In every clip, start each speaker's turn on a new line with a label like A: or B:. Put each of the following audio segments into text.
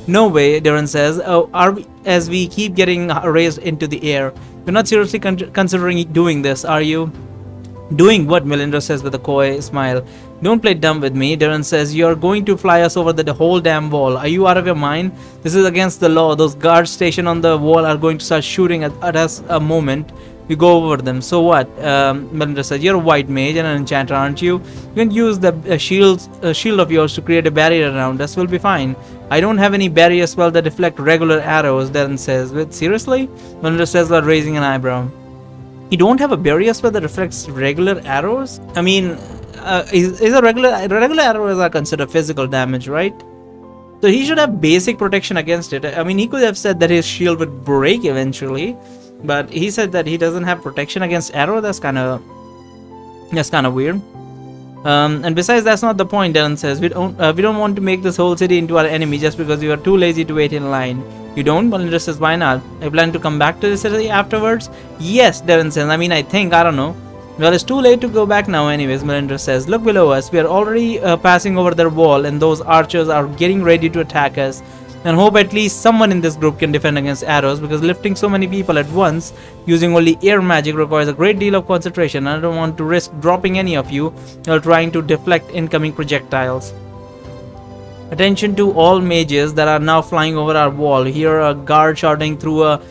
A: No way, Darren says. Oh, as we keep getting raised into the air. You're not seriously considering doing this, are you? Doing what? Melindra says with a coy smile. Don't play dumb with me. Darren says, you're going to fly us over the whole damn wall. Are you out of your mind? This is against the law. Those guards stationed on the wall are going to start shooting at us a moment we go over them. So what? Melindra says, you're a white mage and an enchanter, aren't you? You can use the shield of yours to create a barrier around us. We'll be fine. I don't have any barrier spell that deflect regular arrows, Darren says. Wait, seriously? Melindra says while raising an eyebrow. You don't have a barrier spell that reflects regular arrows? I mean, is a regular arrows are considered physical damage, right? So he should have basic protection against it. I mean, he could have said that his shield would break eventually, but he said that he doesn't have protection against arrow. That's kind of weird. And besides, that's not the point. Darren says we don't want to make this whole city into our enemy just because you are too lazy to wait in line. You don't? Melindra says, why not? I plan to come back to the city afterwards? Yes, Darren says. I mean, I don't know. Well, it's too late to go back now anyways, Melindra says. Look below us. We are already passing over their wall and those archers are getting ready to attack us. And hope at least someone in this group can defend against arrows, because lifting so many people at once using only air magic requires a great deal of concentration. I don't want to risk dropping any of you while trying to deflect incoming projectiles. Attention to all mages that are now flying over our wall. Hear a guard shouting through a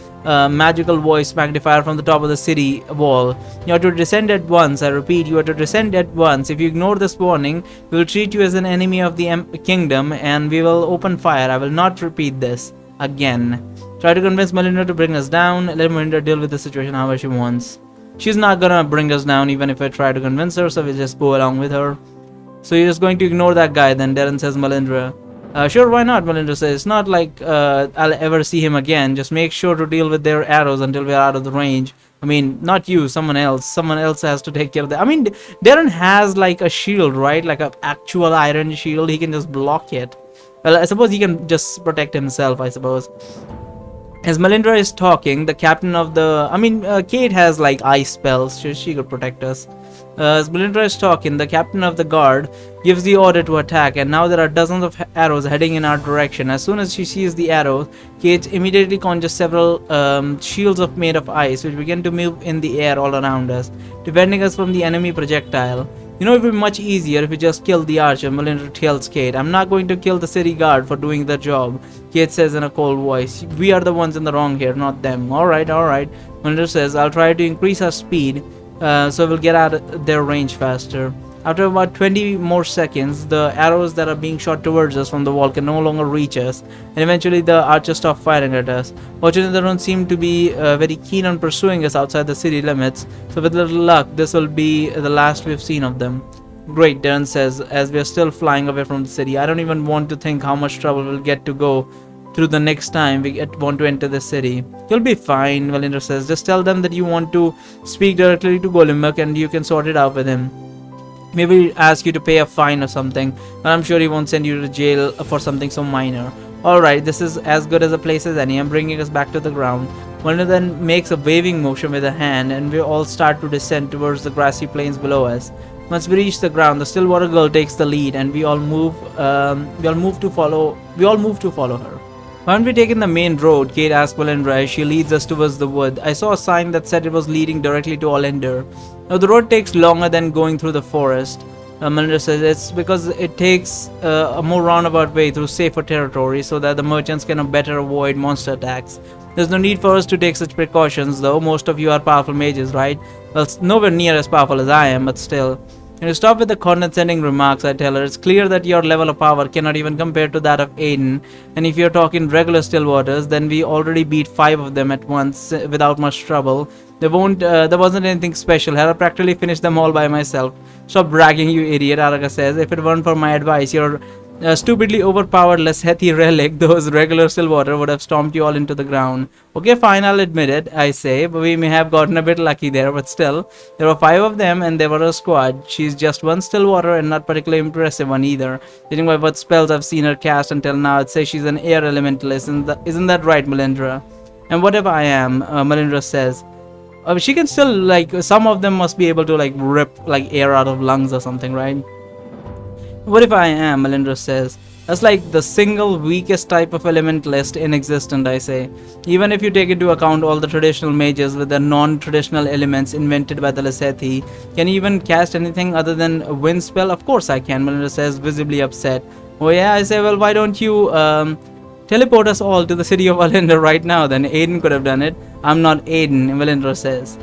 A: magical voice magnifier from the top of the city wall. You are to descend at once. I repeat, you are to descend at once. If you ignore this warning, we will treat you as an enemy of the kingdom and we will open fire. I will not repeat this again. Try to convince Melindra to bring us down. Let Melindra deal with the situation however she wants. She's not gonna bring us down even if I try to convince her, so we'll just go along with her. So you're just going to ignore that guy then, Darren says Melindra. Sure, why not? Melindra says. It's not like I'll ever see him again. Just make sure to deal with their arrows until we're out of the range. I mean, not you, someone else. Someone else has to take care of that. I mean, Darren has like a shield, right? Like an actual iron shield. He can just block it. Well, I suppose he can just protect himself, I suppose. As Melindra is talking, the captain of the... Kate has like ice spells. She could protect us. As Melindra is talking, the captain of the guard gives the order to attack, and now there are dozens of arrows heading in our direction. As soon as she sees the arrows, Kate immediately conjures several shields made of ice, which begin to move in the air all around us, defending us from the enemy projectile. You know, it would be much easier if we just killed the archer, Melindra tells Kate. I'm not going to kill the city guard for doing the job, Kate says in a cold voice. We are the ones in the wrong here, not them. Alright. Melindra says, I'll try to increase our speed, so we'll get out of their range faster. After about 20 more seconds, the arrows that are being shot towards us from the wall can no longer reach us, and eventually the archers stop firing at us. Fortunately, they don't seem to be very keen on pursuing us outside the city limits, so with little luck, this will be the last we've seen of them. Great, Darren says, as we are still flying away from the city. I don't even want to think how much trouble we'll get to go through the next time we want to enter the city. You'll be fine, Melindra says. Just tell them that you want to speak directly to Golimuk and you can sort it out with him. Maybe ask you to pay a fine or something, but I'm sure he won't send you to jail for something so minor. Alright, this is as good as a place as any. I'm bringing us back to the ground. Melindra then makes a waving motion with a hand and we all start to descend towards the grassy plains below us. Once we reach the ground, the Stillwater girl takes the lead and we all move to follow her. Why haven't we taken the main road? Kate asks Melindra as she leads us towards the wood. I saw a sign that said it was leading directly to Allender. Now the road takes longer than going through the forest. Melindra says it's because it takes a more roundabout way through safer territory so that the merchants can better avoid monster attacks. There's no need for us to take such precautions though. Most of you are powerful mages, right? Well, nowhere near as powerful as I am, but still. When you stop with the condescending remarks, I tell her, it's clear that your level of power cannot even compare to that of Aiden. And if you're talking regular Stillwaters, then we already beat 5 of them at once without much trouble. There wasn't anything special. I practically finished them all by myself. Stop bragging, you idiot, Araka says. If it weren't for my advice, your stupidly overpowered Leshethi relic, those regular Stillwater, would have stomped you all into the ground. Okay, fine, I'll admit it, I say, but we may have gotten a bit lucky there, but still, there were 5 of them and they were a squad. She's just one Stillwater and not particularly impressive one either. Judging by what spells I've seen her cast until now, I'd say she's an air elementalist. Isn't that right, Melindra? And whatever I am, Melindra says. She can still, like, some of them must be able to, like, rip, like, air out of lungs or something, right? What if I am? Melindra says. That's like the single weakest type of elementalist in existence, I say. Even if you take into account all the traditional mages with the non-traditional elements invented by the Lesethi, can you even cast anything other than a wind spell? Of course I can, Melinda says, visibly upset. Oh yeah, I say, well, why don't you teleport us all to the city of Valindra right now? Then Aiden could have done it. I'm not Aiden, Valindra says.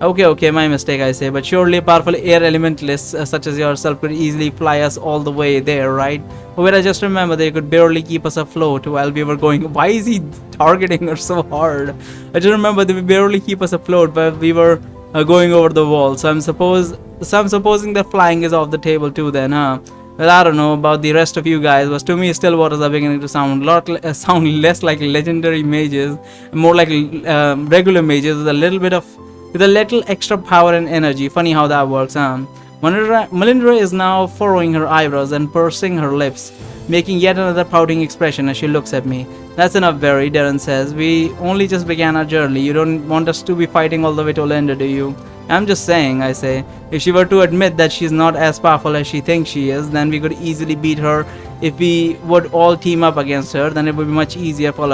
A: Okay, my mistake, I say, but surely powerful air elementalists such as yourself could easily fly us all the way there, right? But I just remember they could barely keep us afloat while we were going. Why is he targeting her so hard? I just remember they would barely keep us afloat while we were going over the wall. So I'm supposing that flying is off the table too then, huh? Well, I don't know about the rest of you guys, but to me, still waters are beginning to sound less like legendary mages, more like regular mages with a little extra power and energy. Funny how that works, huh? Melindra is now furrowing her eyebrows and pursing her lips, making yet another pouting expression as she looks at me. That's enough, Barry, Darren says. We only just began our journey. You don't want us to be fighting all the way to Linda, do you? I'm just saying, I say. If she were to admit that she's not as powerful as she thinks she is, then we could easily beat her. If we would all team up against her, then it would be much easier for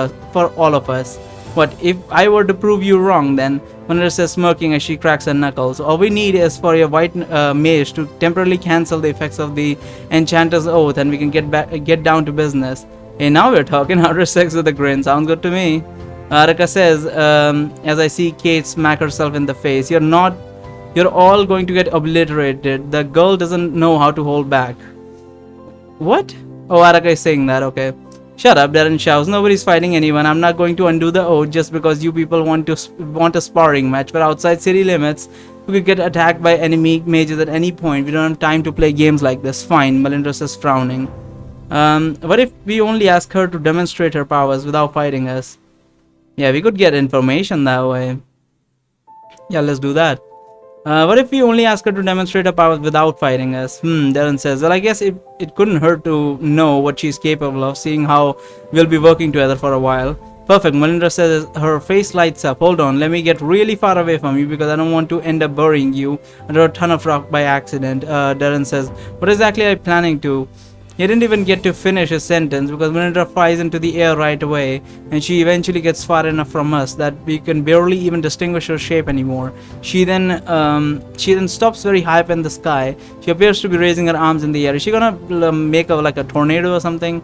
A: all of us. What if I were to prove you wrong then? Vanessa says, smirking as she cracks her knuckles. All we need is for your white mage to temporarily cancel the effects of the Enchanter's Oath and we can get down to business. Hey, now we're talking. Hunter says with a grin. Sounds good to me. Araka says, as I see Kate smack herself in the face, you're all going to get obliterated. The girl doesn't know how to hold back. What? Oh, Araka is saying that, okay. Shut up, Darren shouts. Nobody's fighting anyone. I'm not going to undo the oath just because you people want a sparring match. But outside city limits, we could get attacked by enemy mages at any point. We don't have time to play games like this. Fine, Melindra says, frowning. What if we only ask her to demonstrate her powers without fighting us? Yeah, we could get information that way. Yeah, let's do that. What if we only ask her to demonstrate her powers without fighting us? Darren says, well, I guess it couldn't hurt to know what she's capable of, seeing how we'll be working together for a while. Perfect, Melindra says, her face lights up. Hold on, let me get really far away from you because I don't want to end up burying you under a ton of rock by accident. Darren says, what exactly are you planning to? He didn't even get to finish his sentence because Melindra flies into the air right away and she eventually gets far enough from us that we can barely even distinguish her shape anymore. She then stops very high up in the sky. She appears to be raising her arms in the air. Is she gonna make like a tornado or something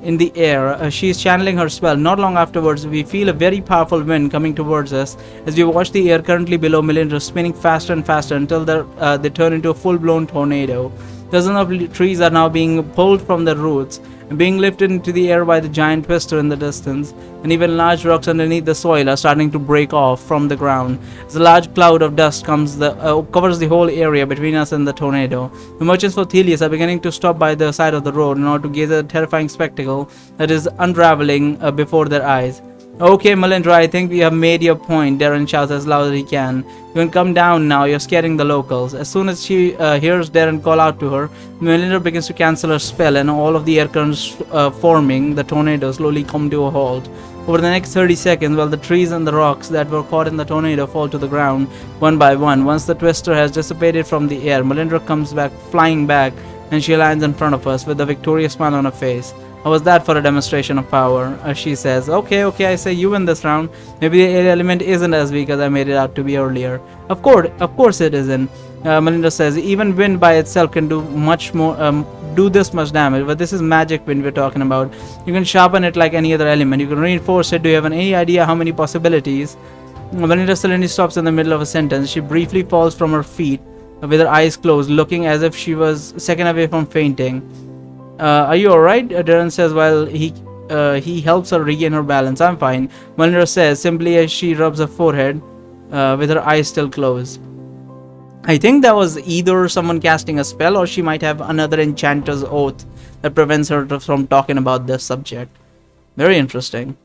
A: in the air? She's channeling her spell. Not long afterwards, we feel a very powerful wind coming towards us as we watch the air currently below Melindra spinning faster and faster until they turn into a full-blown tornado. Dozens of trees are now being pulled from their roots and being lifted into the air by the giant twister in the distance, and even large rocks underneath the soil are starting to break off from the ground. As a large cloud of dust covers the whole area between us and the tornado, the merchants for Thelius are beginning to stop by the side of the road in order to gaze at the terrifying spectacle that is unraveling before their eyes. Okay, Melindra, I think we have made your point, Darren shouts as loud as he can. You can come down now, you're scaring the locals. As soon as she hears Darren call out to her, Melindra begins to cancel her spell and all of the air currents forming the tornado slowly come to a halt. Over the next 30 seconds, while the trees and the rocks that were caught in the tornado fall to the ground one by one, once the twister has dissipated from the air, Melindra comes back, flying back, and she lands in front of us with a victorious smile on her face. How was that for a demonstration of power? She says, okay, I say you win this round. Maybe the air element isn't as weak as I made it out to be earlier. Of course it isn't. Melinda says, even wind by itself can do much more, do this much damage, but this is magic wind we're talking about. You can sharpen it like any other element. You can reinforce it. Do you have any idea how many possibilities? Melinda suddenly stops in the middle of a sentence. She briefly falls from her feet with her eyes closed, looking as if she was a second away from fainting. Are you alright? Darren says while he helps her regain her balance. I'm fine, Melinda says simply as she rubs her forehead with her eyes still closed. I think that was either someone casting a spell or she might have another enchanter's oath that prevents her from talking about this subject. Very interesting.